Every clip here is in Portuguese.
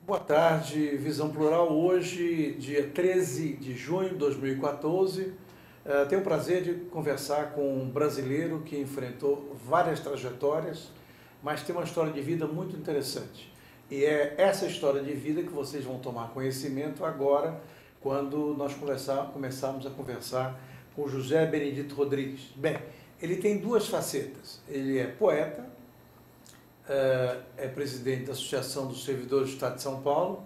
Boa tarde, Visão Plural. Hoje, dia 13 de junho de 2014, tenho o prazer de conversar com um brasileiro que enfrentou várias trajetórias, mas tem uma história de vida muito interessante. E é essa história de vida que vocês vão tomar conhecimento agora, quando nós começarmos a conversar com José Benedito Rodrigues. Bem, ele tem duas facetas. Ele é poeta, é presidente da Associação dos Servidores do Estado de São Paulo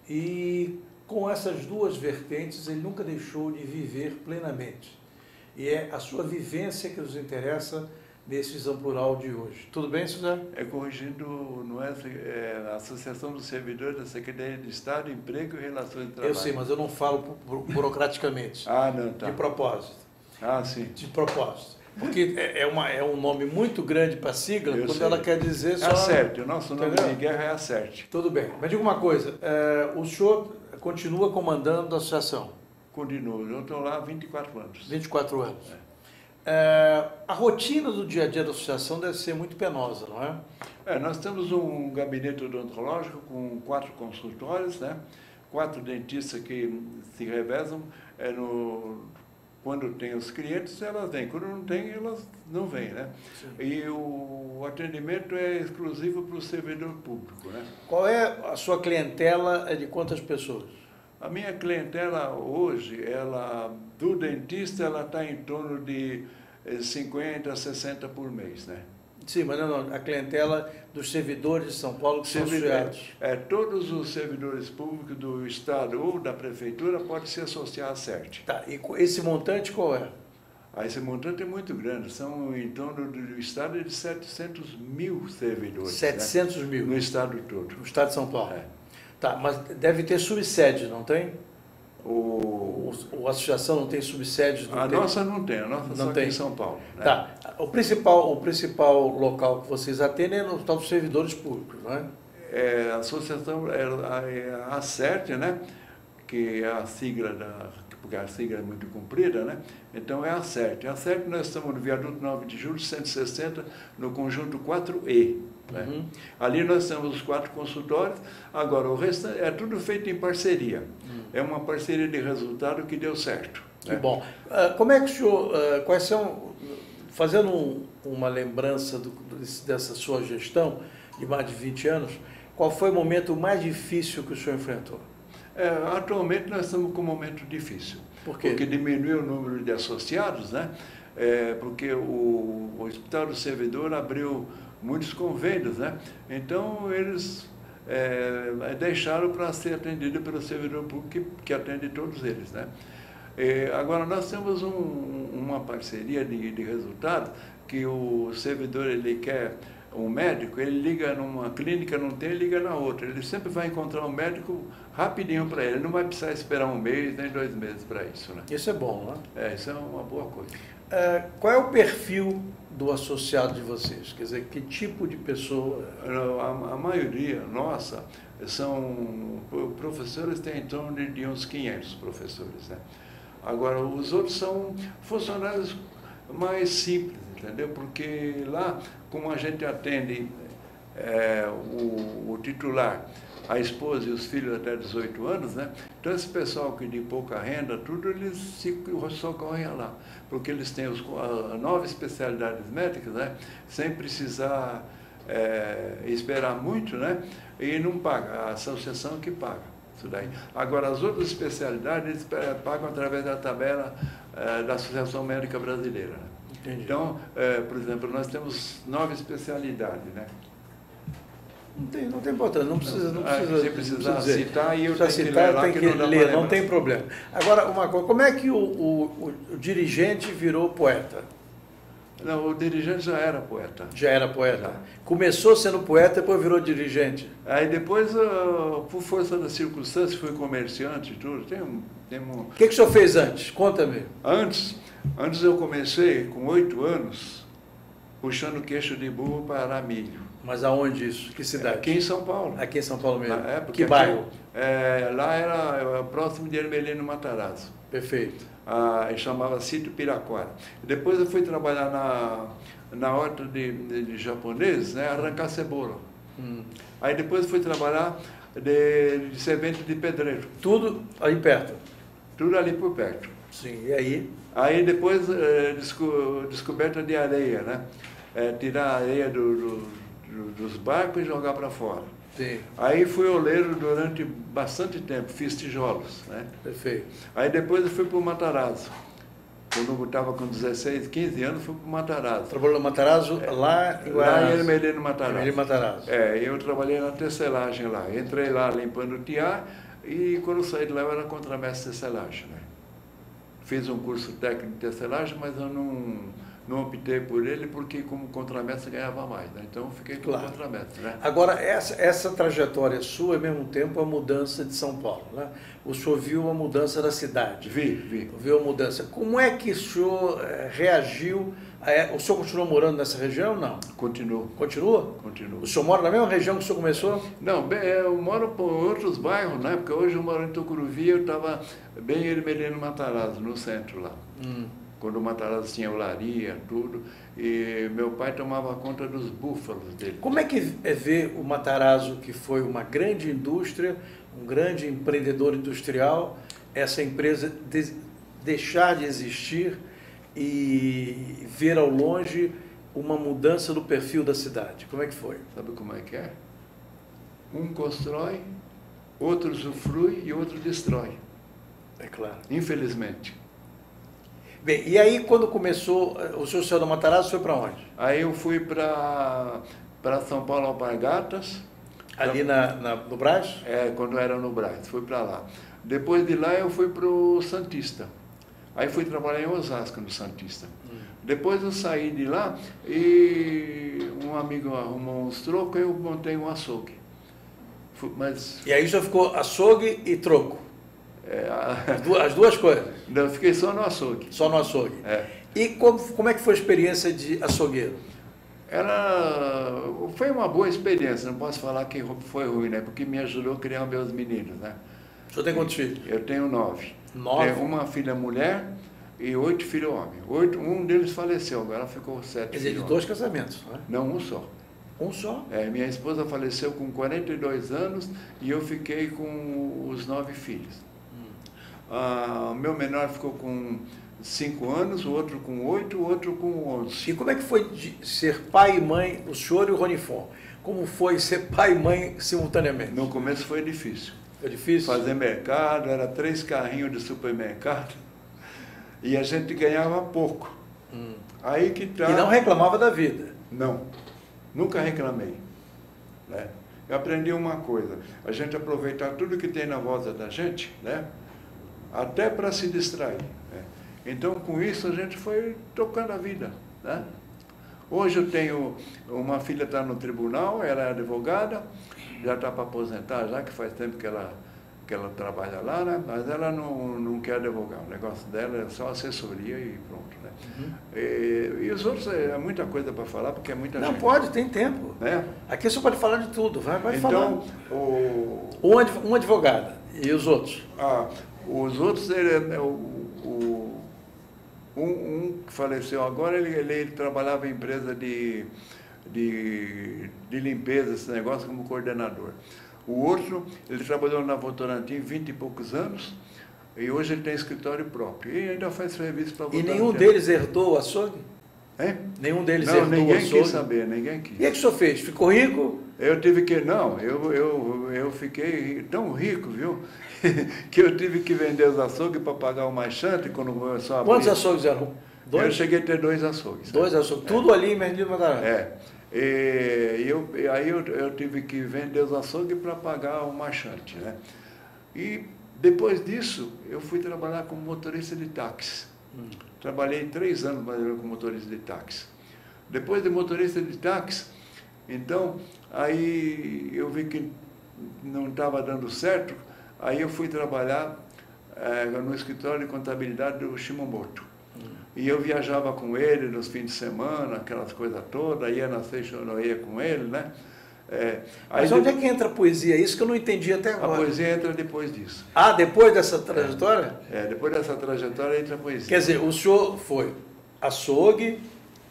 e com essas duas vertentes ele nunca deixou de viver plenamente. E é a sua vivência que nos interessa nesse Visão Plural de hoje. Tudo bem, Suzano? Corrigindo, não é a Associação dos Servidores da Secretaria de Estado, Emprego e Relações de Trabalho. Eu sei, mas eu não falo burocraticamente. Não, tá. De propósito. Sim. De propósito. Porque é um nome muito grande para sigla, quando sei. Ela quer dizer só... Acerte, o nosso nome Entendeu? de guerra é Acerte. Tudo bem. Mas diga uma coisa, o senhor continua comandando a associação? Continuo, eu estou lá há 24 anos. 24 anos. A rotina do dia a dia da associação deve ser muito penosa, não é? Nós temos um gabinete odontológico com 4 consultórios, né? 4 dentistas que se revezam. Quando tem os clientes, elas vêm. Quando não tem, elas não vêm, né? Sim. E o atendimento é exclusivo para o servidor público, né? Qual é a sua clientela? É de quantas pessoas? A minha clientela hoje, do dentista, ela está em torno de 50 a 60 por mês, né? Sim, mas não, a clientela dos servidores de São Paulo que são associados. Todos os servidores públicos do Estado ou da Prefeitura podem se associar à CERT. Tá, e esse montante qual é? Esse montante é muito grande, são em torno do Estado de 700 mil servidores. 700 né? mil? No Estado todo. No Estado de São Paulo. Tá, mas deve ter subsede, não tem? A associação não tem subsede? Nossa não tem, a nossa não só tem. Aqui em São Paulo. Né? Tá, o principal local que vocês atendem é no Hospital dos Servidores Públicos, não é? A associação é a ACERT, né? Que é a sigla porque a sigla é muito comprida, né? Então é a ACERT. A ACERT nós estamos no viaduto 9 de julho, 160, no conjunto 4E. Né? Uhum. Ali nós temos os 4 consultórios, agora o resto é tudo feito em parceria. É uma parceria de resultado que deu certo. Que bom. Como é que o senhor, quais são, fazendo uma lembrança dessa sua gestão de mais de 20 anos, qual foi o momento mais difícil que o senhor enfrentou? Atualmente nós estamos com um momento difícil. Por quê? Porque diminuiu o número de associados, né? Porque o Hospital do Servidor abriu muitos convênios, né? Então eles deixaram para ser atendido pelo servidor público que atende todos eles, né? Agora nós temos uma parceria de resultado que o servidor ele quer um médico, ele liga numa clínica, não tem, liga na outra. Ele sempre vai encontrar um médico rapidinho para ele, não vai precisar esperar 1 mês nem 2 meses para isso, né? Isso é bom, né? Isso é uma boa coisa. Qual é o perfil do associado de vocês? Quer dizer, que tipo de pessoa? A maioria nossa são professores, tem em torno de uns 500 professores, né? Agora, os outros são funcionários mais simples, entendeu? Porque lá, como a gente atende o titular, a esposa e os filhos até 18 anos, né? Então esse pessoal que de pouca renda, tudo, eles socorrem lá, porque eles têm as 9 especialidades médicas, né? Sem precisar esperar muito, né? E não paga, a associação que paga isso daí. Agora, as outras especialidades, eles pagam através da tabela da Associação Médica Brasileira. Né? Entendi. Então, por exemplo, nós temos 9 especialidades, né? Não tem importância, não precisa se precisar dizer. citar, e eu Já tenho que citar, ler lá, tem que que não dá ler, pra não lembrar. tem problema. Agora, uma coisa, como é que o dirigente virou poeta? Não, o dirigente já era poeta. Já era poeta? Já. Começou sendo poeta, depois virou dirigente? Aí depois, por força das circunstâncias, fui comerciante e tudo. O que o senhor fez antes? Conta-me. Antes eu comecei, com 8 anos, puxando queixo de burro para arar milho. Mas aonde isso? Que cidade? Aqui em São Paulo. Aqui em São Paulo mesmo. Porque Que bairro? Lá era próximo de Ermelino Matarazzo. Perfeito. Chamava Sítio Piraquara. Depois eu fui trabalhar na horta de japoneses, né, arrancar cebola. Aí depois eu fui trabalhar de servente de pedreiro. Tudo aí perto? Tudo ali por perto. Sim, e aí? Aí depois descoberta de areia, né? Tirar a areia dos barcos e jogar para fora. Sim. Aí fui oleiro durante bastante tempo, fiz tijolos, né? Perfeito. Aí depois eu fui para o Matarazzo. Quando eu estava com 16, 15 anos, fui para o Matarazzo. Trabalhou no Matarazzo lá em Guaraná? Lá em Ermelino Matarazzo. Ermelino Matarazzo. Eu trabalhei na tecelagem lá. Entrei lá limpando o tiar e quando eu saí de lá eu era contramestre de tecelagem, né? Fiz um curso técnico de tecelagem, mas eu não optei por ele porque como contramestre ganhava mais, né? Então eu fiquei como contramestre, né? Agora, essa trajetória sua, ao mesmo tempo, a mudança de São Paulo, né? O senhor viu a mudança da cidade. Vi. Viu a mudança. Como é que o senhor reagiu? O senhor continuou morando nessa região ou não? Continuo. Continua? Continuo. O senhor mora na mesma região que o senhor começou? Não, eu moro por outros bairros, né? Porque hoje eu moro em Tucuruvi, eu estava bem em Ermelino Matarazzo, no centro lá. Quando o Matarazzo tinha olaria, tudo, e meu pai tomava conta dos búfalos dele. Como é que é ver o Matarazzo, que foi uma grande indústria, um grande empreendedor industrial, essa empresa deixar de existir e ver ao longe uma mudança no perfil da cidade? Como é que foi? Sabe como é que é? Um constrói, outro usufrui e outro destrói. É claro. Infelizmente. Bem, e aí quando começou, o senhor saiu da Matarazzo, foi para onde? Aí eu fui para São Paulo, Alpargatas. Ali no Brás? Quando era no Brás, fui para lá. Depois de lá eu fui para o Santista. Aí fui trabalhar em Osasco, no Santista. Depois eu saí de lá e um amigo arrumou uns trocos e eu montei um açougue. E aí já ficou açougue e troco? As duas coisas? Não, eu fiquei só no açougue. Só no açougue. E como é que foi a experiência de açougueiro? Foi uma boa experiência, não posso falar que foi ruim, né? Porque me ajudou a criar meus meninos, né? O senhor tem quantos filhos? Eu tenho 9. 9? Tenho uma filha mulher e 8 filhos homens. Um deles faleceu, agora ficou 7 Quer dizer, filhos de 2 casamentos, não é? Não, um só. Um só? Minha esposa faleceu com 42 anos e eu fiquei com os 9 filhos. Meu menor ficou com 5 anos, o outro com 8, o outro com 11. E como é que foi de ser pai e mãe, o senhor e o Ronifon? Como foi ser pai e mãe simultaneamente? No começo foi difícil. Foi difícil? Fazer mercado, era 3 carrinhos de supermercado e a gente ganhava pouco. Aí que tá... E não reclamava da vida? Não, nunca reclamei, né? Eu aprendi uma coisa, a gente aproveitar tudo que tem na volta da gente, né? Até para se distrair, né? Então, com isso, a gente foi tocando a vida, né? Hoje eu tenho uma filha que está no tribunal, ela é advogada, já está para aposentar, já que faz tempo que ela trabalha lá, né? Mas ela não quer advogar, o negócio dela é só assessoria e pronto, né? E os outros, é muita coisa para falar, porque é muita gente. Não, pode, tem tempo. Né? Aqui você pode falar de tudo, vai então, falar. Um advogado, e os outros? Os outros, um que faleceu agora, ele trabalhava em empresa de limpeza, esse negócio, como coordenador. O outro, ele trabalhou na Votorantim 20 e poucos anos, e hoje ele tem escritório próprio. E ainda faz serviço para Votorantim. E nenhum deles herdou o açougue? Nenhum deles herdou o açougue? Não, ninguém quis saber, ninguém quis. E o que o senhor fez? Ficou rico? Eu tive que... Não, eu fiquei tão rico, viu? Que eu tive que vender os açougues para pagar o marchante quando começou a abrir. Quantos açougues eram? Eu cheguei a ter 2 açougues. 2 açougues, tudo ali em Merlino Matarazzo. Aí eu tive que vender os açougues para pagar o marchante, né? E depois disso, eu fui trabalhar como motorista de táxi. Trabalhei 3 anos mais ou menos como motorista de táxi. Depois de motorista de táxi, então, aí eu vi que não estava dando certo, aí eu fui trabalhar no escritório de contabilidade do Shimomoto. E eu viajava com ele nos fins de semana, aquelas coisas todas, ia na Seixonoia com ele, né? Mas onde é que entra a poesia? Isso que eu não entendi até agora. A poesia entra depois disso. Ah, depois dessa trajetória? Depois dessa trajetória entra a poesia. Quer dizer, o senhor foi açougue,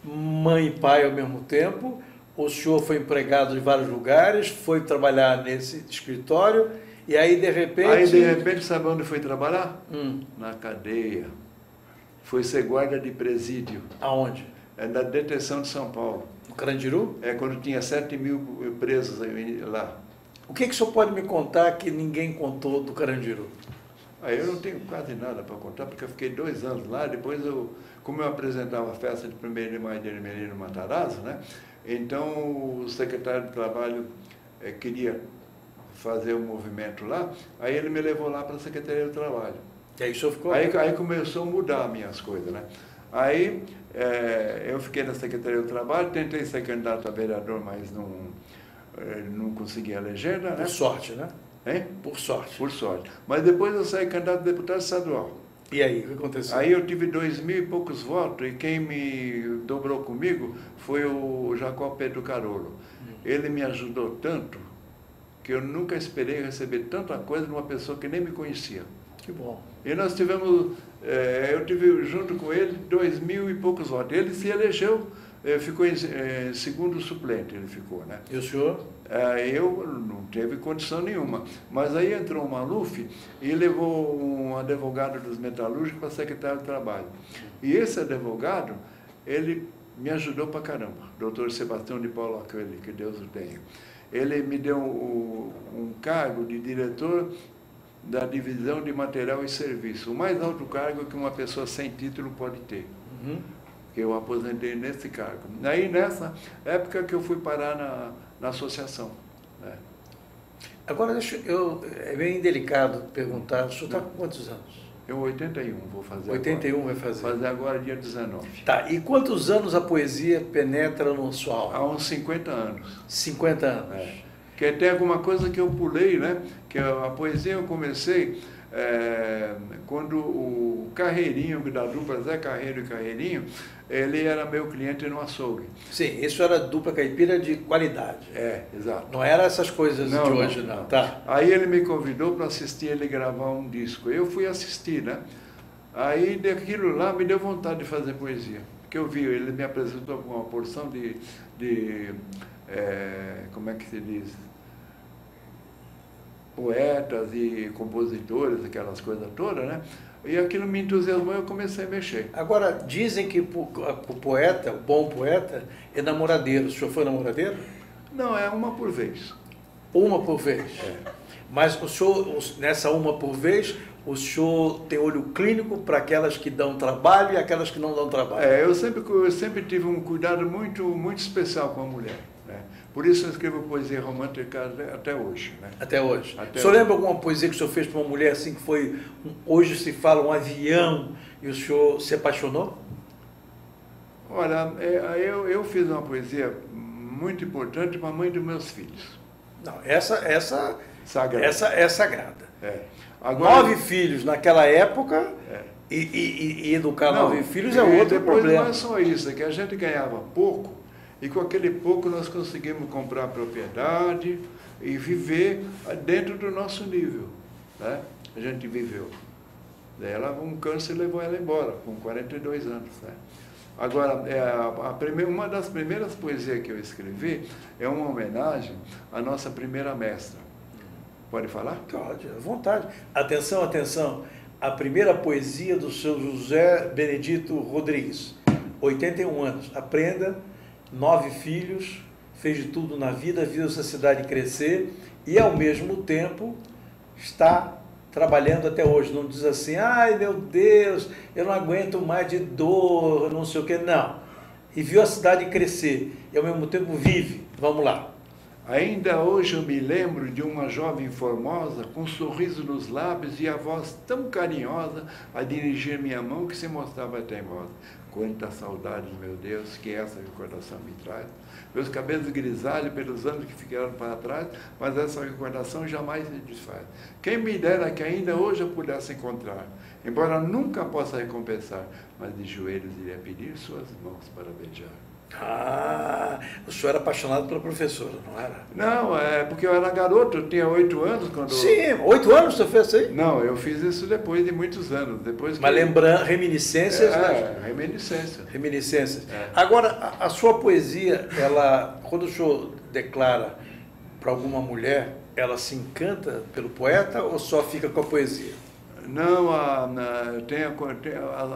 mãe e pai ao mesmo tempo, o senhor foi empregado em vários lugares, foi trabalhar nesse escritório, e aí de repente... sabe onde foi trabalhar? Na cadeia. Foi ser guarda de presídio. Aonde? Na detenção de São Paulo. No Carandiru? Quando tinha 7.000 presos lá. O que o senhor pode me contar que ninguém contou do Carandiru? Eu não tenho quase nada para contar, porque eu fiquei 2 anos lá. Depois, como eu apresentava a festa de 1º de maio de Merlino Matarazzo, né? Então o secretário de Trabalho queria fazer um movimento lá, aí ele me levou lá para a Secretaria do Trabalho. E aí o senhor ficou... Aí começou a mudar as minhas coisas, né? Aí eu fiquei na Secretaria do Trabalho, tentei ser candidato a vereador, mas não consegui a legenda, né? Por sorte, né? Hein? Por sorte. Por sorte. Mas depois eu saí candidato a deputado estadual. E aí, o que aconteceu? Aí eu tive 2.000 e poucos votos, e quem me dobrou comigo foi o Jacó Pedro Carolo. Ele me ajudou tanto que eu nunca esperei receber tanta coisa de uma pessoa que nem me conhecia. Que bom. E nós tivemos, eu tive junto com ele 2.000 e poucos votos. Ele se elegeu, ficou em segundo suplente, ele ficou, né? E o senhor? Eu não teve condição nenhuma. Mas aí entrou o Maluf e levou um advogado dos metalúrgicos para secretário de Trabalho. E esse advogado, ele me ajudou pra caramba, doutor Sebastião de Paula Coelho, que Deus o tenha. Ele me deu um cargo de diretor da divisão de material e serviço, o mais alto cargo que uma pessoa sem título pode ter. Que eu aposentei nesse cargo. Aí, nessa época que eu fui parar na associação. Né? Agora, é bem delicado perguntar, o senhor está com quantos anos? Eu 81 vou fazer 81 agora. vai fazer? Fazer agora dia 19. Tá, e quantos anos a poesia penetra no sua alma? Há uns 50 anos. 50 anos. Que tem alguma coisa que eu pulei, né? Que a poesia eu comecei quando o Carreirinho, da dupla Zé Carreiro e Carreirinho, ele era meu cliente no açougue. Sim, isso era dupla caipira de qualidade. Exato. Não era essas coisas de hoje, não. Tá. Aí ele me convidou para assistir ele gravar um disco. Eu fui assistir, né? Aí daquilo lá me deu vontade de fazer poesia. Porque eu vi, ele me apresentou com uma porção de como é que se diz? Poetas e compositores, aquelas coisas todas, né? E aquilo me entusiasmou e eu comecei a mexer. Agora, dizem que o poeta, o bom poeta, é namoradeiro. O senhor foi namoradeiro? Não, é uma por vez. Uma por vez? Mas o senhor, nessa uma por vez, o senhor tem olho clínico para aquelas que dão trabalho e aquelas que não dão trabalho? Eu sempre tive um cuidado muito, muito especial com a mulher. Né? Por isso eu escrevo poesia romântica até hoje. Né? Até hoje. O senhor lembra alguma poesia que o senhor fez para uma mulher assim que foi, hoje se fala, um avião, e o senhor se apaixonou? Olha, eu fiz uma poesia muito importante para a mãe dos meus filhos. Não, essa sagrada. Essa é sagrada. Agora, 9 filhos naquela época, e educar 9 filhos é outro problema. Não é só isso, é que a gente ganhava pouco, e com aquele pouco nós conseguimos comprar propriedade e viver dentro do nosso nível. Né? A gente viveu. Daí um câncer levou ela embora, com 42 anos. Né? Agora, uma das primeiras poesias que eu escrevi é uma homenagem à nossa primeira mestra. Pode falar? Pode, à vontade. Atenção, atenção. A primeira poesia do seu José Benedito Rodrigues, 81 anos. Aprenda, 9 filhos, fez de tudo na vida, viu essa cidade crescer e, ao mesmo tempo, está trabalhando até hoje, não diz assim, ai meu Deus, eu não aguento mais de dor, não sei o que, não. E viu a cidade crescer, e ao mesmo tempo vive, vamos lá. Ainda hoje eu me lembro de uma jovem formosa, com um sorriso nos lábios e a voz tão carinhosa a dirigir minha mão que se mostrava teimosa. Quantas saudades, meu Deus, que essa recordação me traz. Meus cabelos grisalhos pelos anos que ficaram para trás, mas essa recordação jamais se desfaz. Quem me dera que ainda hoje eu pudesse encontrar, embora nunca possa recompensar, mas de joelhos iria pedir suas mãos para beijar. Ah, o senhor era apaixonado pela professora, não era? Não, é porque eu era garoto, eu tinha 8 anos quando... Sim, 8 anos você fez isso aí? Não, eu fiz isso depois de muitos anos. Depois Mas lembrando, reminiscências, né? Reminiscência. Reminiscências. É. Agora, a sua poesia, ela, quando o senhor declara para alguma mulher, ela se encanta pelo poeta ou só fica com a poesia? Não,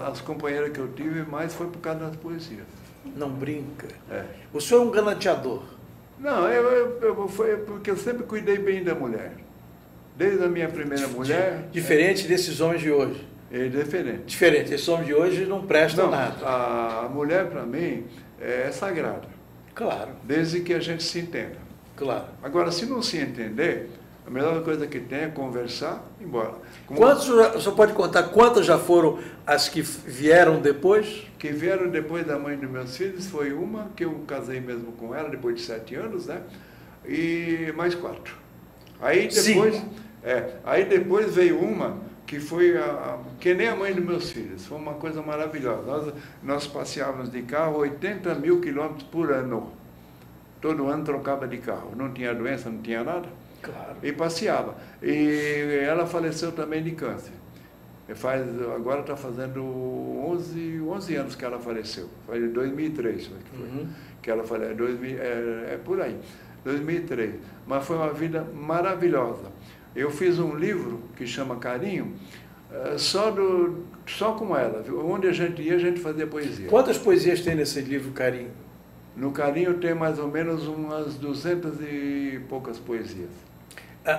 as companheiras que eu tive mais foi por causa das poesias. Não brinca. É. O senhor é um galanteador. Não, foi porque eu sempre cuidei bem da mulher. Desde a minha primeira mulher... Diferente desses homens de hoje. É diferente. Diferente, esses homens de hoje não prestam nada. A mulher, para mim, é sagrada. Claro. Desde que a gente se entenda. Claro. Agora, se não se entender, a melhor coisa que tem é conversar e ir embora. Quantos, o senhor pode contar quantas já foram as que vieram depois? Que vieram depois da mãe dos meus filhos foi uma, que eu casei mesmo com ela, depois de 7 anos, né? E mais 4. Aí depois veio uma que foi que nem a mãe dos meus filhos. Foi uma coisa maravilhosa. Nós passeávamos de carro 80 mil quilômetros por ano. Todo ano trocava de carro. Não tinha doença, não tinha nada. Claro. E passeava. E ela faleceu também de câncer. Agora está fazendo 11 anos que ela faleceu. Foi em 2003 que foi. Que ela faleceu. Por aí. 2003. Mas foi uma vida maravilhosa. Eu fiz um livro que chama Carinho, só com ela. Onde a gente ia, a gente fazia poesia. Quantas poesias tem nesse livro, Carinho? No Carinho tem mais ou menos umas 200 e poucas poesias.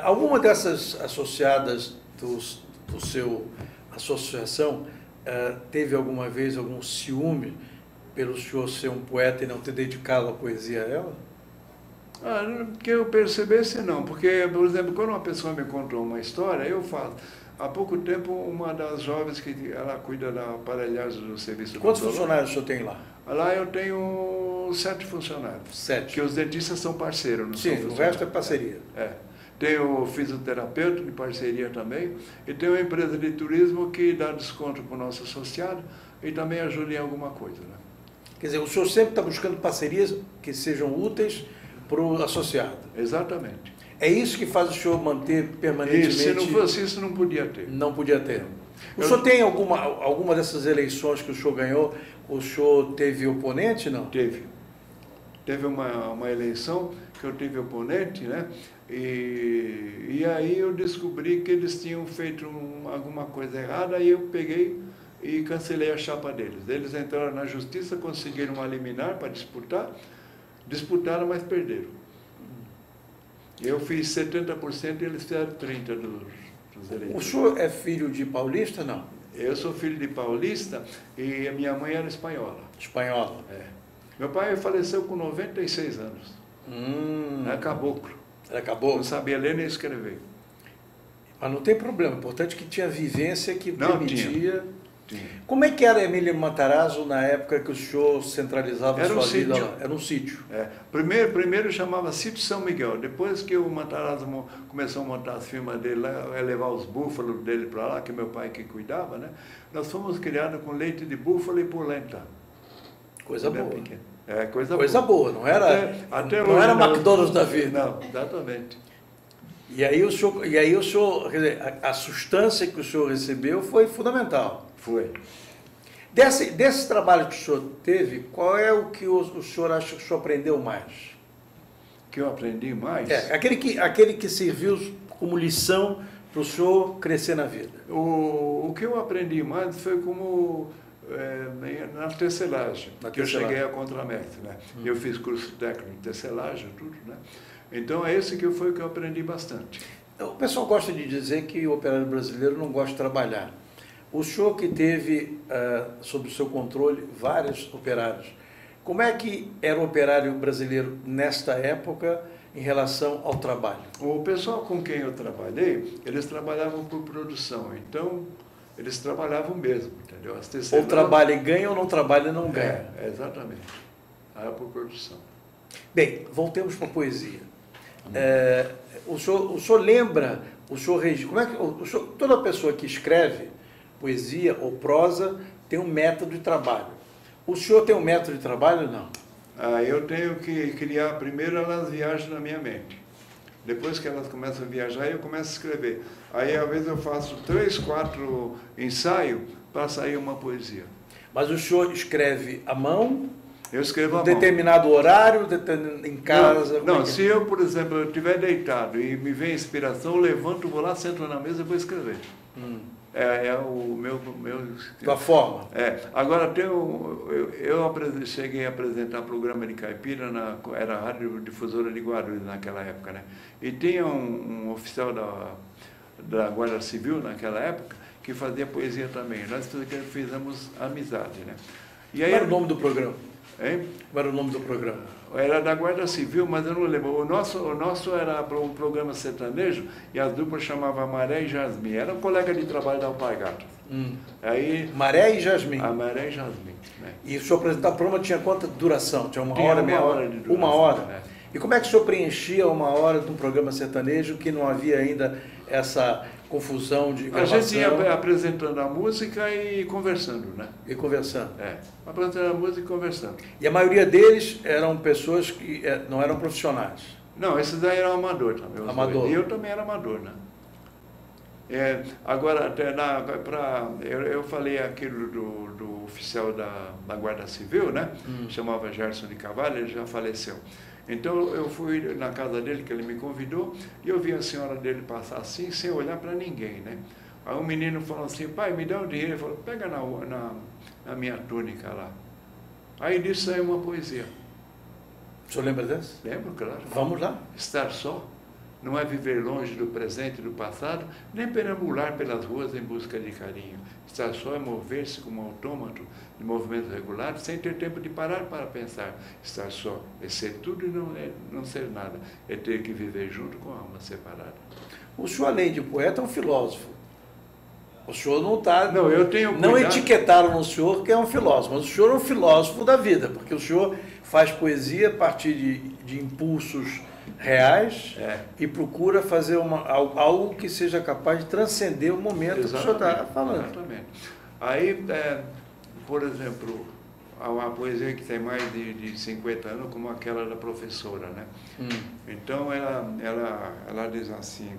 Alguma dessas associadas do seu associação teve alguma vez algum ciúme pelo senhor ser um poeta e não ter dedicado a poesia a ela? Que eu percebesse não, porque, por exemplo, quando uma pessoa me contou uma história, eu falo. Há pouco tempo, uma das jovens que ela cuida da aparelhagem do serviço... Quantos funcionários o senhor tem lá? Lá eu tenho 7 funcionários. 7. Que os dentistas são parceiros, não são funcionários? Sim, o resto é parceria. Tenho o fisioterapeuta de parceria também, e tenho uma empresa de turismo que dá desconto para o nosso associado e também ajuda em alguma coisa. Né? Quer dizer, o senhor sempre está buscando parcerias que sejam úteis para o associado. Exatamente. É isso que faz o senhor manter permanentemente... Se não fosse isso, não podia ter. Não podia ter. O senhor tem alguma dessas eleições que o senhor ganhou, o senhor teve oponente, não? Teve. Teve uma eleição que eu tive oponente, né? E aí eu descobri que eles tinham feito alguma coisa errada e eu peguei e cancelei a chapa deles. Eles entraram na justiça, conseguiram uma liminar para disputar, disputaram, mas perderam. Eu fiz 70% e eles fizeram 30% dos eleitores. O senhor é filho de paulista, não? Eu sou filho de paulista e a minha mãe era espanhola. Espanhola? Meu pai faleceu com 96 anos. Era caboclo. Era caboclo? Não sabia ler nem escrever. Mas não tem problema, o importante é que tinha vivência que permitia... Tinha. Como é que era Emílio Matarazzo na época que o senhor centralizava a sua vida lá? Era um sítio. Primeiro chamava Sítio São Miguel. Depois que o Matarazzo começou a montar as firmas dele lá, levar os búfalos dele para lá, que meu pai que cuidava, né? Nós fomos criados com leite de búfalo e polenta. Coisa boa. Coisa boa, não era, até não era McDonald's da vida. Não, exatamente. E aí o senhor, quer dizer, a sustância que o senhor recebeu foi fundamental. Foi. Desse trabalho que o senhor teve, qual é o que o senhor acha que o senhor aprendeu mais? Que eu aprendi mais? Aquele que serviu como lição para o senhor crescer na vida. O que eu aprendi mais foi como na tecelagem, que eu cheguei a contramestre, né? Eu fiz curso técnico de tecelagem, tudo, né? Então esse foi o que eu aprendi bastante. O pessoal gosta de dizer que o operário brasileiro não gosta de trabalhar. O senhor que teve sob o seu controle vários operários, como é que era o operário brasileiro nesta época em relação ao trabalho? O pessoal com quem eu trabalhei, eles trabalhavam por produção, então eles trabalhavam mesmo, entendeu? Ou trabalha e ganha ou não trabalha e não ganha. Exatamente. Era por produção. Bem, voltemos para a poesia. O senhor lembra, como é que toda pessoa que escreve poesia ou prosa tem um método de trabalho. O senhor tem um método de trabalho ou não? Eu tenho que criar, primeiro elas viajam na minha mente. Depois que elas começam a viajar, eu começo a escrever. Aí, às vezes, eu faço 3, 4 ensaios para sair uma poesia. Mas o senhor escreve à mão? Eu escrevo à mão. Determinado horário, em casa? Não, se eu, por exemplo, eu estiver deitado e me vem inspiração, eu levanto, vou lá, sento na mesa e vou escrever. É o meu... Da forma? Agora, cheguei a apresentar programa de caipira, era a Rádio Difusora de Guarulhos naquela época, né? E tinha um oficial da Guarda Civil naquela época que fazia poesia também. Nós fizemos amizade, né? E aí, qual era o nome do programa? Hein? Qual era o nome do programa? Era da Guarda Civil, mas eu não lembro. O nosso era um programa sertanejo e as duplas chamavam Maré e Jasmim. Era um colega de trabalho da Alpargatas. Aí, Maré e Jasmim. A Maré e Jasmim. Né? E o senhor apresentava o programa, tinha quanta duração? Tinha uma hora, meia hora? De duração, uma hora? E como é que o senhor preenchia uma hora de um programa sertanejo que não havia ainda essa confusão de gravação? A gente ia apresentando a música e conversando, né? E conversando. Apresentando a música e conversando. E a maioria deles eram pessoas que não eram profissionais? Não, esses aí eram amadores também. Amador. E eu também era amador, né? Agora, eu falei aquilo do oficial da Guarda Civil, né? Chamava Gerson de Carvalho, ele já faleceu. Então eu fui na casa dele, que ele me convidou, e eu vi a senhora dele passar assim, sem olhar para ninguém, né? Aí um menino falou assim: pai, me dá um dinheiro. Ele falou: pega na minha túnica lá. Aí disso saiu uma poesia. O senhor lembra dessa? Lembro, claro. Vamos lá. Estar só não é viver longe do presente e do passado, nem perambular pelas ruas em busca de carinho. Estar só é mover-se como um autômato de movimentos regulares, sem ter tempo de parar para pensar. Estar só é ser tudo e não ser nada. É ter que viver junto com a alma separada. O senhor, além de poeta, é um filósofo. O senhor não está... Não, eu tenho cuidado. Não etiquetaram no senhor que é um filósofo, mas o senhor é um filósofo da vida, porque o senhor faz poesia a partir de impulsos reais e procura fazer algo que seja capaz de transcender o momento que o senhor está falando. Exatamente. Aí, por exemplo, há uma poesia que tem mais de 50 anos, como aquela da professora, né? Então, ela diz assim: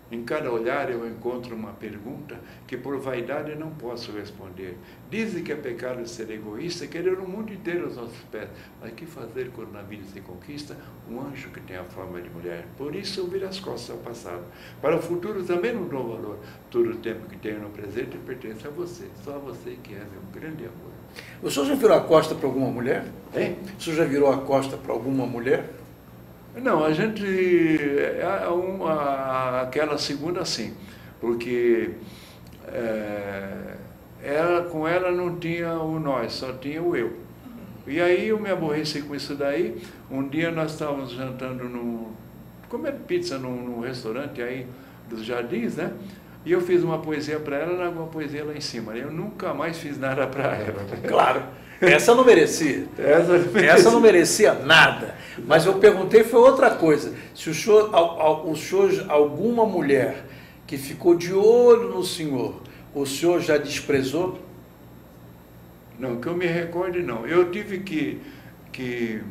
em cada olhar eu encontro uma pergunta que por vaidade não posso responder. Dizem que é pecado ser egoísta, querer o mundo inteiro aos nossos pés. Mas que fazer quando na vida se conquista um anjo que tem a forma de mulher? Por isso eu viro as costas ao passado. Para o futuro também não dou valor. Todo o tempo que tenho no presente pertence a você. Só a você que é meu grande amor. O senhor já virou a costa para alguma mulher? Hein? O senhor já virou a costa para alguma mulher? Não, a gente... aquela segunda, sim. Porque com ela não tinha o nós, só tinha o eu. E aí eu me aborreci com isso daí. Um dia nós estávamos jantando, comendo pizza num restaurante aí dos Jardins, né? E eu fiz uma poesia para ela, largou uma poesia lá em cima. Eu nunca mais fiz nada para ela. Claro. Essa não merecia. Essa não merecia nada. Mas eu perguntei, foi outra coisa. Se o senhor, alguma mulher que ficou de olho no senhor, o senhor já desprezou? Não, que eu me recorde, não. Eu tive que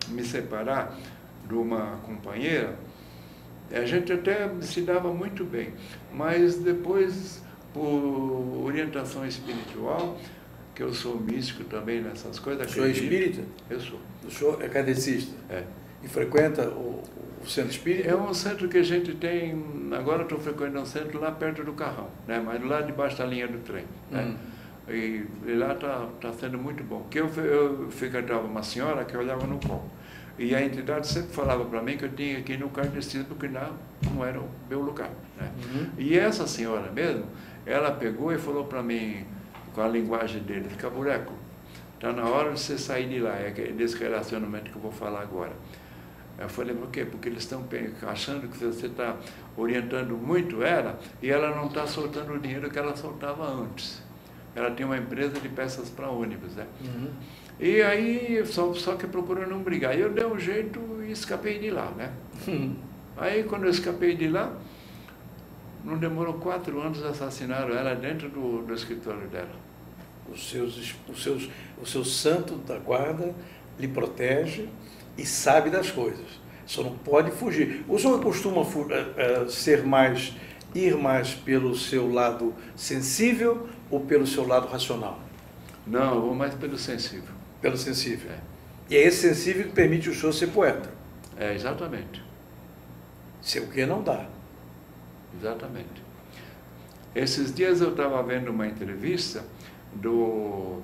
me separar de uma companheira. A gente até se dava muito bem, mas depois, por orientação espiritual, que eu sou místico também nessas coisas. O senhor é espírita? Eu sou. O senhor é kardecista? É. E frequenta o centro espírita? É um centro que a gente tem, agora estou frequentando um centro lá perto do Carrão, né? Mas lá debaixo da linha do trem. Né? E lá está sendo muito bom. Porque eu frequentava uma senhora que olhava no copo. E a entidade sempre falava para mim que eu tinha que ir no kardecista, porque não era o meu lugar, né? E essa senhora mesmo, ela pegou e falou para mim, com a linguagem dele, Cabureco, está na hora de você sair de lá, é desse relacionamento que eu vou falar agora. Eu falei, por quê? Porque eles estão achando que você está orientando muito ela e ela não está soltando o dinheiro que ela soltava antes. Ela tem uma empresa de peças para ônibus, né? E aí, só que procurou não brigar. E eu dei um jeito e escapei de lá, né? Aí, quando eu escapei de lá, não demorou 4 anos, assassinaram ela dentro do escritório dela. O seu santo da guarda lhe protege e sabe das coisas. Só não pode fugir. O senhor costuma ir mais pelo seu lado sensível ou pelo seu lado racional? Não, eu vou mais pelo sensível. Pelo sensível. E é esse sensível que permite o senhor ser poeta. É, exatamente. Ser o que não dá. Exatamente. Esses dias eu estava vendo uma entrevista do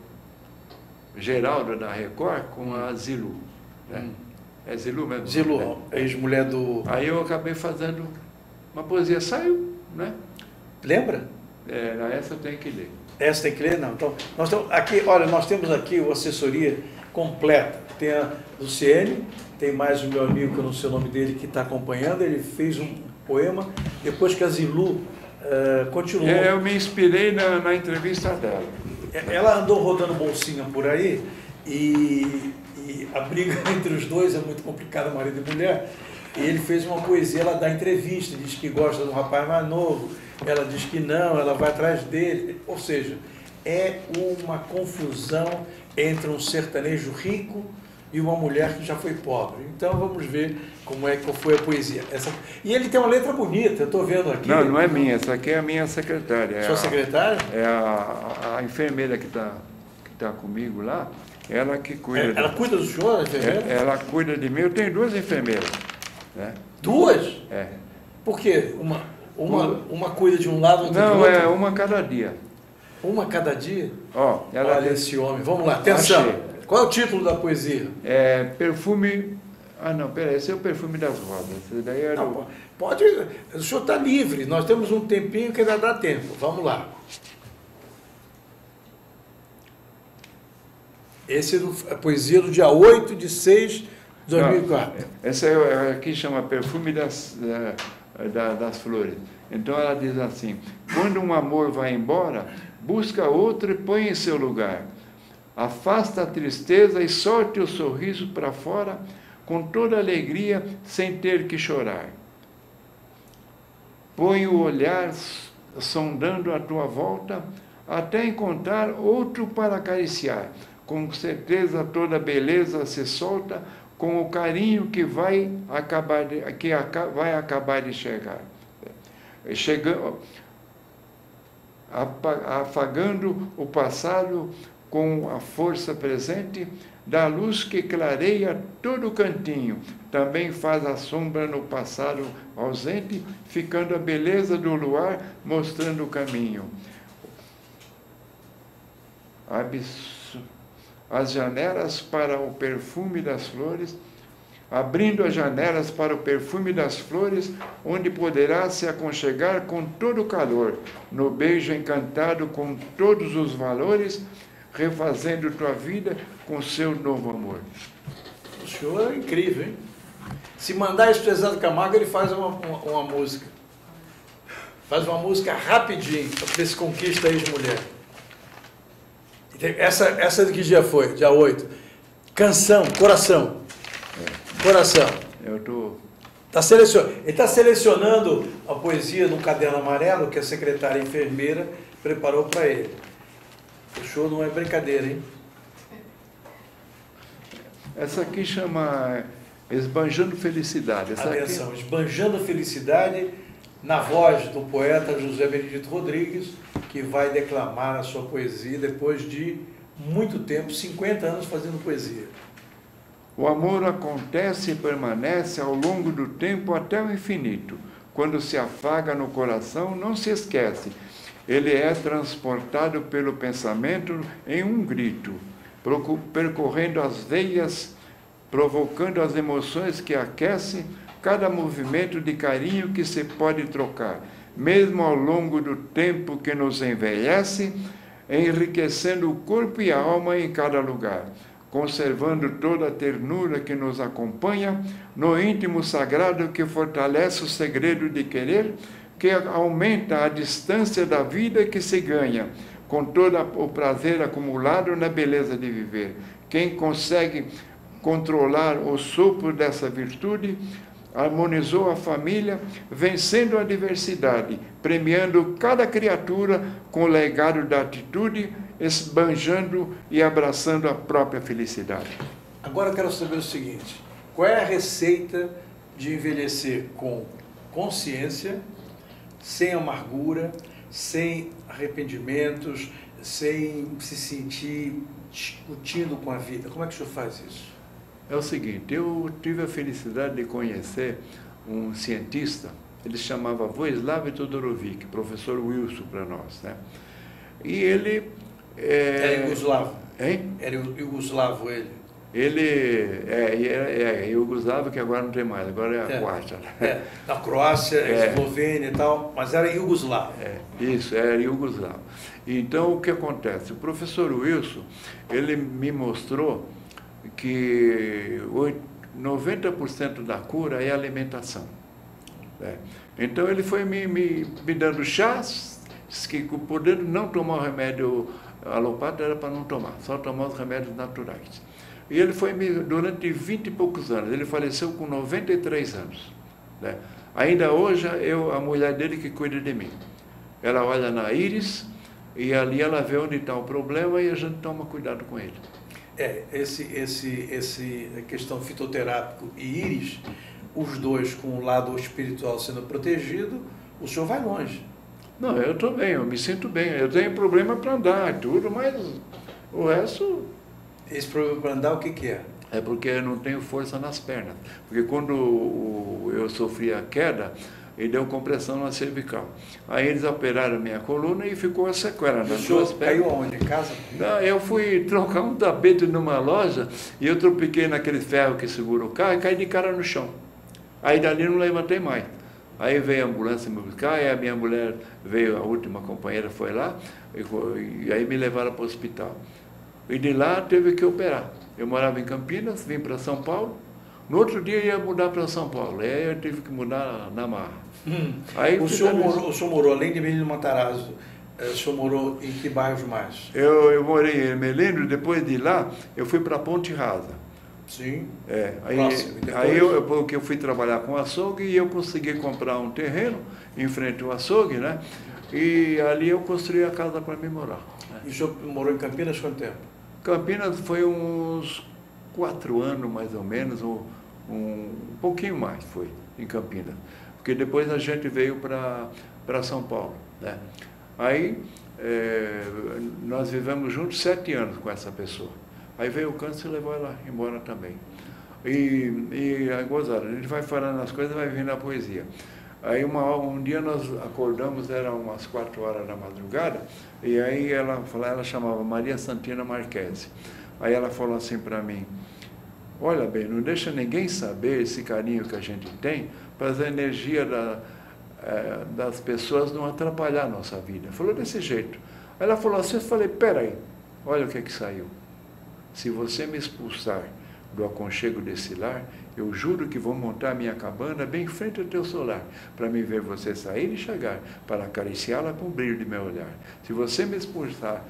Geraldo da Record com a Zilu, né? É Zilu mesmo? Zilu, né? Ex-mulher do... Aí eu acabei fazendo uma poesia, saiu, né? Lembra? Essa eu tenho que ler. Essa tem que ler? Não. Então, nós temos aqui, olha, nós temos aqui a assessoria completa. Tem a Luciene, tem mais o meu amigo, que eu não sei o nome dele, que está acompanhando. Ele fez um poema, depois que a Zilu continuou. Eu me inspirei na entrevista dela. Ela andou rodando bolsinha por aí e a briga entre os dois é muito complicada, marido e mulher. E ele fez uma poesia, ela dá entrevista, diz que gosta de um rapaz mais novo, ela diz que não, ela vai atrás dele. Ou seja, é uma confusão entre um sertanejo rico e uma mulher que já foi pobre. Então vamos ver qual foi a poesia. E ele tem uma letra bonita, eu estou vendo aqui. Não é minha, essa aqui é a minha secretária. Sua secretária? É a enfermeira que tá comigo lá, ela que cuida. Ela cuida do senhor, a enfermeira? Ela cuida de mim, eu tenho 2 enfermeiras. Né? 2? É. Por quê? Uma cuida de um lado, outra do outro? Não, é uma cada dia. Uma cada dia? Olha esse homem. Vamos lá, atenção. Achei. Qual é o título da poesia? Perfume... não, peraí, esse é o Perfume das Rosas. Esse daí era não, pode... O senhor está livre, nós temos um tempinho que ainda dá tempo. Vamos lá. Esse é a poesia do dia 8/6/2004. Essa aqui chama Perfume das Flores. Então ela diz assim: quando um amor vai embora, busca outro e põe em seu lugar. Afasta a tristeza e solte o sorriso para fora, com toda alegria, sem ter que chorar. Põe o olhar sondando a tua volta, até encontrar outro para acariciar. Com certeza toda beleza se solta, com o carinho que vai acabar de chegar. Afagando o passado com a força presente, da luz que clareia todo o cantinho, também faz a sombra no passado ausente, ficando a beleza do luar, mostrando o caminho. As janelas para o perfume das flores, abrindo as janelas para o perfume das flores, onde poderá se aconchegar com todo o calor, no beijo encantado com todos os valores, refazendo tua vida com seu novo amor. O senhor é incrível, hein? Se mandar isso para o Zé do Camargo, ele faz uma música. Faz uma música rapidinho, para ver se conquista a ex-mulher. Essa de que dia foi? Dia 8. Canção, Coração. Coração. Ele está selecionando a poesia no caderno amarelo que a secretária enfermeira preparou para ele. O show não é brincadeira, hein? Essa aqui chama Esbanjando Felicidade. Atenção, Esbanjando Felicidade, na voz do poeta José Benedito Rodrigues, que vai declamar a sua poesia depois de muito tempo, 50 anos fazendo poesia. O amor acontece e permanece ao longo do tempo até o infinito. Quando se afaga no coração, não se esquece. Ele é transportado pelo pensamento em um grito, percorrendo as veias provocando as emoções que aquecem cada movimento de carinho que se pode trocar, mesmo ao longo do tempo que nos envelhece, enriquecendo o corpo e a alma em cada lugar, conservando toda a ternura que nos acompanha no íntimo sagrado que fortalece o segredo de querer, que aumenta a distância da vida que se ganha, com todo o prazer acumulado na beleza de viver. Quem consegue controlar o sopro dessa virtude, harmonizou a família, vencendo a diversidade, premiando cada criatura com o legado da atitude, esbanjando e abraçando a própria felicidade. Agora eu quero saber o seguinte, qual é a receita de envelhecer com consciência, sem amargura, sem arrependimentos, sem se sentir discutindo com a vida? Como é que o senhor faz isso? É o seguinte, eu tive a felicidade de conhecer um cientista, ele se chamava Vojislav Todorovic, professor Wilson para nós, né? E ele... Era iugoslavo? Hein? Era iugoslavo ele? Ele iugoslavo, que agora não tem mais, agora é a Croácia. Na Croácia, Eslovênia e tal, mas era iugoslavo. Isso, era iugoslavo. Então, o que acontece? O professor Wilson, ele me mostrou que 90% da cura é a alimentação. Né? Então, ele foi me dando chás, que podendo não tomar o remédio alopata era para não tomar, só tomar os remédios naturais. E ele foi durante 20 e poucos anos, ele faleceu com 93 anos. Né? Ainda hoje, a mulher dele que cuida de mim. Ela olha na íris e ali ela vê onde está o problema e a gente toma cuidado com ele. A questão fitoterápico e íris, os dois com o lado espiritual sendo protegido, o senhor vai longe. Não, eu estou bem, eu me sinto bem. Eu tenho problema para andar e tudo, mas o resto... Esse problema para andar, o que é? É porque eu não tenho força nas pernas. Porque quando eu sofri a queda, ele deu compressão na cervical. Aí eles operaram a minha coluna e ficou a sequela nas duas pernas. Caiu aonde? Em casa? Não, eu fui trocar um tapete numa loja e eu tropiquei naquele ferro que segura o carro e caí de cara no chão. Aí dali não levantei mais. Aí veio a ambulância me buscar, e a minha mulher veio, a última companheira foi lá, e aí me levaram para o hospital. E de lá teve que operar. Eu morava em Campinas, vim para São Paulo, no outro dia ia mudar para São Paulo, aí eu tive que mudar na marra. Aí, o senhor morou, além de Menino Matarazzo, o senhor morou em que bairros mais? Eu morei em Melindro, depois de lá eu fui para Ponte Rasa. Sim. Aí porque eu fui trabalhar com açougue e eu consegui comprar um terreno em frente ao açougue, né? E ali eu construí a casa para mim morar. Né? E o senhor morou em Campinas quanto tempo? Campinas foi uns 4 anos mais ou menos, um pouquinho mais foi em Campinas. Porque depois a gente veio para São Paulo, né? Aí nós vivemos juntos 7 anos com essa pessoa. Aí veio o câncer e levou ela embora também. E gozada, a gente vai falando as coisas, vai vindo a poesia. Aí um dia nós acordamos, era umas 4 horas da madrugada, e aí ela chamava Maria Santina Marquese. Aí ela falou assim para mim, olha bem, não deixa ninguém saber esse carinho que a gente tem, para a energia das pessoas não atrapalhar a nossa vida. Falou desse jeito. Aí ela falou assim, eu falei, peraí, olha o que saiu. Se você me expulsar do aconchego desse lar, eu juro que vou montar minha cabana bem em frente ao teu solar, para me ver você sair e chegar, para acariciá-la com o brilho de meu olhar. Se você me expulsar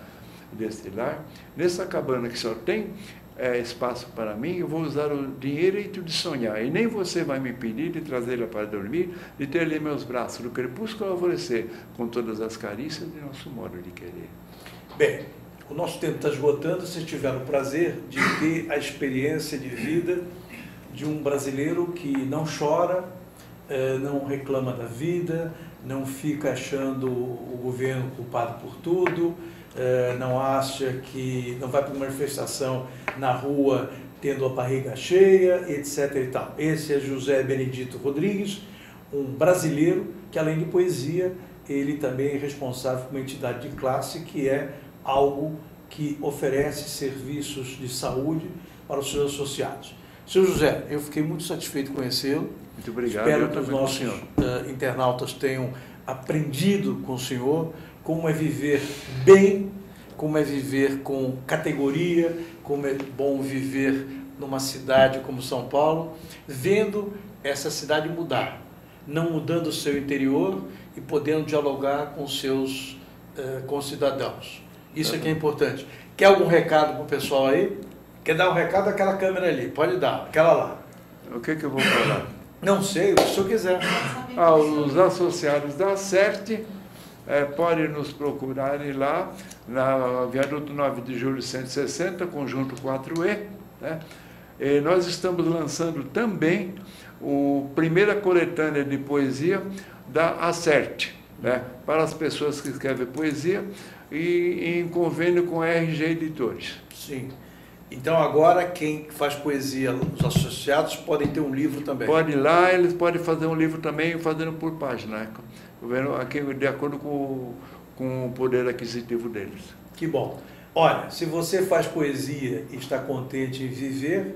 desse lar, nessa cabana que só tem espaço para mim, eu vou usar o direito de sonhar, e nem você vai me impedir de trazê-la para dormir, de ter ali meus braços, do crepúsculo ao alvorecer, com todas as carícias de nosso modo de querer. Bem, o nosso tempo está esgotando. Vocês tiveram o prazer de ter a experiência de vida de um brasileiro que não chora, não reclama da vida, não fica achando o governo culpado por tudo, não acha que não vai para uma manifestação na rua tendo a barriga cheia, etc. e tal. Esse é José Benedito Rodrigues, um brasileiro que, além de poesia, ele também é responsável por uma entidade de classe que é algo que oferece serviços de saúde para os seus associados. Senhor José, eu fiquei muito satisfeito de conhecê-lo. Muito obrigado. Espero que os nossos internautas tenham aprendido com o senhor como é viver bem, como é viver com categoria, como é bom viver numa cidade como São Paulo, vendo essa cidade mudar, não mudando o seu interior e podendo dialogar com seus concidadãos. Isso é que é importante. Quer algum recado para o pessoal aí? Quer dar um recado daquela câmera ali? Pode dar, aquela lá. O que eu vou falar? Não sei, o que o senhor quiser. Os associados da CERT podem nos procurarem lá, na Viaduto 9 de Julho 160, conjunto 4E. Né? E nós estamos lançando também a primeira coletânea de poesia da ACERT, né? Para as pessoas que escrevem poesia e em convênio com a RG Editores. Sim. Então agora quem faz poesia, os associados, podem ter um livro também. Pode ir lá, eles podem fazer um livro também, fazendo por página, né? Aqui, de acordo com o poder aquisitivo deles. Que bom. Olha, se você faz poesia e está contente em viver,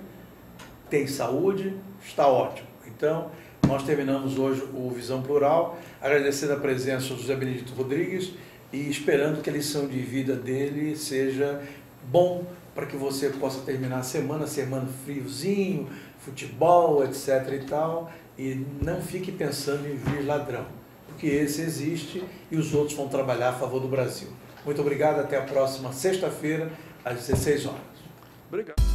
tem saúde, está ótimo. Então, nós terminamos hoje o Visão Plural, agradecendo a presença do José Benedito Rodrigues e esperando que a lição de vida dele seja bom para que você possa terminar a semana friozinho, futebol, etc. e tal, e não fique pensando em vir ladrão, porque esse existe e os outros vão trabalhar a favor do Brasil. Muito obrigado, até a próxima sexta-feira, às 16 horas. Obrigado.